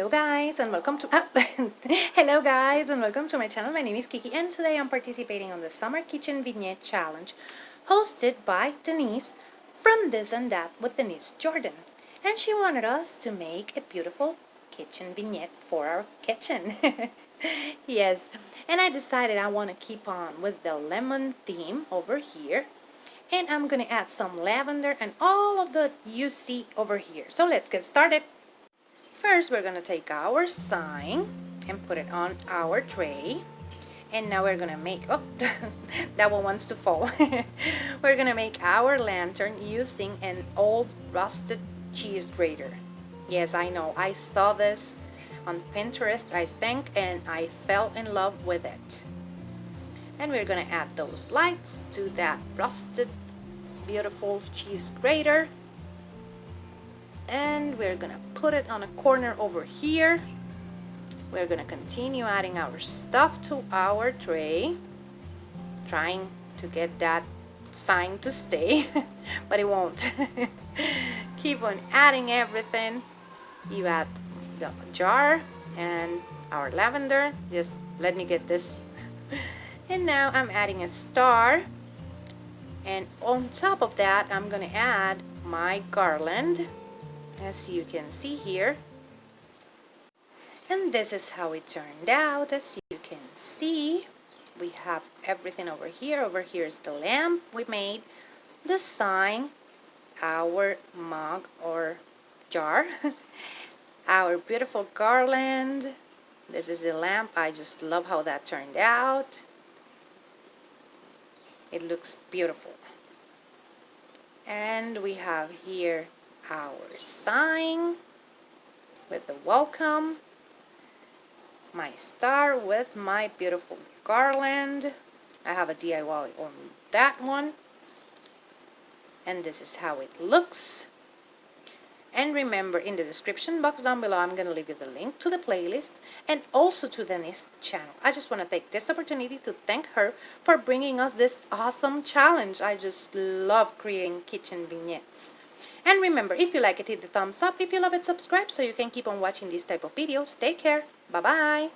Hello guys and welcome to hello guys and welcome to my channel. My name is Kiki and today I'm participating on the Summer Kitchen Vignette Challenge hosted by Denise from This and That with Denise Jordan. And she wanted us to make a beautiful kitchen vignette for our kitchen. Yes, and I decided I want to keep on with the lemon theme over here. And I'm going to add some lavender and all of the you see over here. So let's get started. First, we're going to take our sign and put it on our tray. And now we're going to make, oh, that one wants to fall. We're going to make our lantern using an old rusted cheese grater. Yes, I know, I saw this on Pinterest, I think, and I fell in love with it. And we're going to add those lights to that rusted, beautiful cheese grater. And we're gonna put it on a corner over here. We're gonna continue adding our stuff to our tray, trying to get that sign to stay, but it won't. Keep on adding everything. You add the jar and our lavender. Just let me get this. And now I'm adding a star, and on top of that I'm gonna add my garland, as you can see here. And this is how it turned out. As you can see, we have everything over here. Over here is the lamp we made, the sign, our mug or jar, our beautiful garland. This is the lamp. I just love how that turned out. It looks beautiful. And we have here our sign with the welcome, my star with my beautiful garland. I have a DIY on that one, and this is how it looks. And remember, in the description box down below I'm going to leave you the link to the playlist and also to Denise's channel. I just want to take this opportunity to thank her for bringing us this awesome challenge. I just love creating kitchen vignettes. And remember, if you like it, hit the thumbs up. If you love it, subscribe so you can keep on watching these type of videos. Take care. Bye-bye.